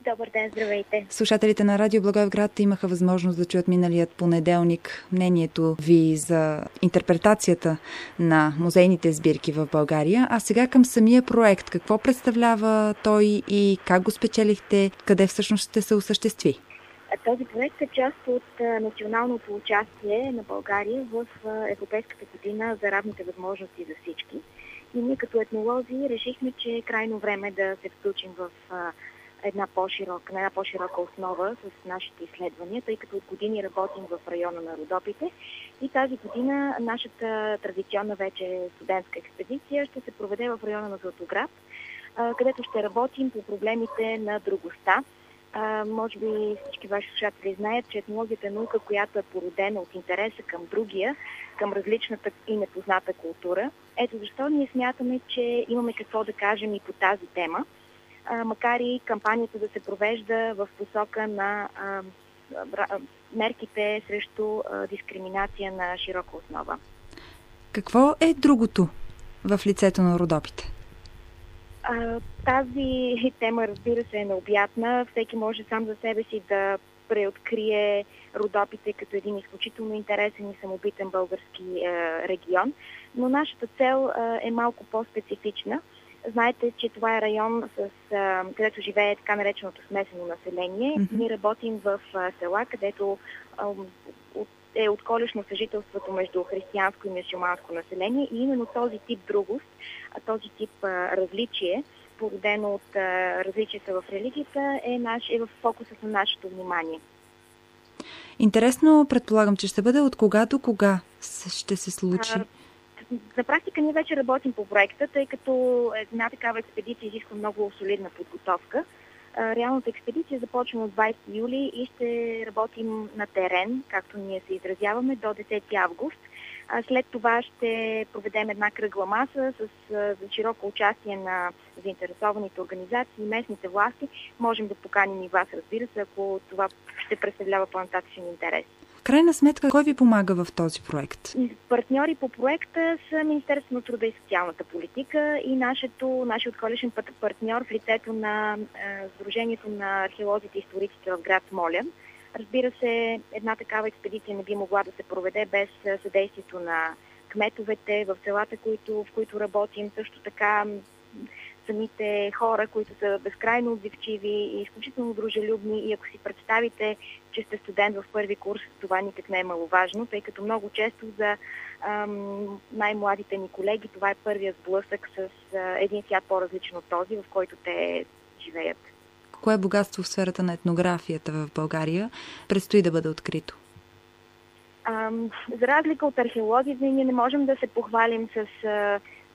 Добър ден, здравейте! Слушателите на Радио Благоевград имаха възможност да чуят миналият понеделник мнението ви за интерпретацията на музейните сбирки в България. А сега към самия проект. Какво представлява той и как го спечелихте? Къде всъщност ще се осъществи? Този проект е част от националното участие на България в Европейската година за равните възможности за всички. И ние като етнолози решихме, че е крайно време да се включим в една по-широка основа с нашите изследвания, тъй като от години работим в района на Родопите. И тази година нашата традиционна вече студентска експедиция ще се проведе в района на Златоград, където ще работим по проблемите на другостта. Може би всички ваши слушатели знаят, че етнологията е наука, която е породена от интереса към другия, към различната и непозната култура. Ето защо ние смятаме, че имаме какво да кажем и по тази тема, макар и кампанията да се провежда в посока на мерките срещу дискриминация на широка основа. Какво е другото в лицето на Родопите? Тази тема, разбира се, е необятна. Всеки може сам за себе си да преоткрие Родопите като един изключително интересен и самобитен български регион. Но нашата цел е малко по-специфична. Знаете, че това е район, където живее така нареченото смесено население. Ние работим в села, където е отколешно съжителството между християнско и мюсюлманско население и именно този тип другост, този тип различие, породено от различията в религията, е в фокуса на нашето внимание. Интересно, предполагам, че ще бъде от кога до кога ще се случи? На практика ние вече работим по проекта, тъй като една такава експедиция изисква много солидна подготовка. Реалната експедиция започва от 20 юли и ще работим на терен, както ние се изразяваме, до 10 август. След това ще проведем една кръгла маса с широко участие на заинтересованите организации и местните власти. Можем да поканим и вас, разбира се, ако това ще представлява по-нататъчен интерес. В крайна сметка, кой ви помага в този проект? Партньори по проекта са Министерството на труда и социалната политика и нашия отколешен партньор в лицето на Сдружението на археолозите и историците в град Смолян. Разбира се, една такава експедиция не би могла да се проведе без съдействието на кметовете в селата, в които работим. Също така самите хора, които са безкрайно отзивчиви и изключително дружелюбни. И ако си представите, че сте студент в първи курс, това никак не е маловажно, тъй като много често за най-младите ни колеги това е първият сблъсък с един свят по-различен от този, в който те живеят. Кое богатство в сферата на етнографията в България предстои да бъде открито? За разлика от археолозите, ние не можем да се похвалим с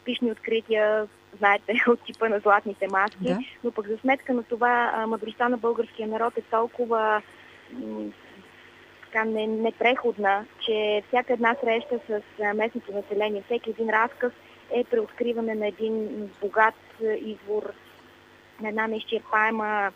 пишни открития, знаете, от типа на златните маски, да. Но пък за сметка на това мъдростта на българския народ е толкова непреходна, че всяка една среща с местното население, всеки един разказ е преоткриване на един богат извор, на една неизчерпаема,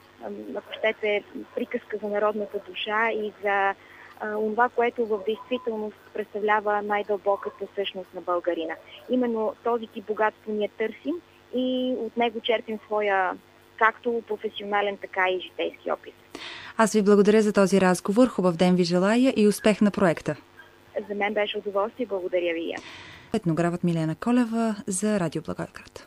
ако щете, приказка за народната душа и за това, което в действителност представлява най-дълбоката същност на българина. Именно този тип богатство ние търсим и от него черпим своя както професионален, така и житейски опит. Аз ви благодаря за този разговор. Хубав ден ви желая и успех на проекта. За мен беше удоволствие. Благодаря ви. Етнографът Милена Колева за Радио Благоевград.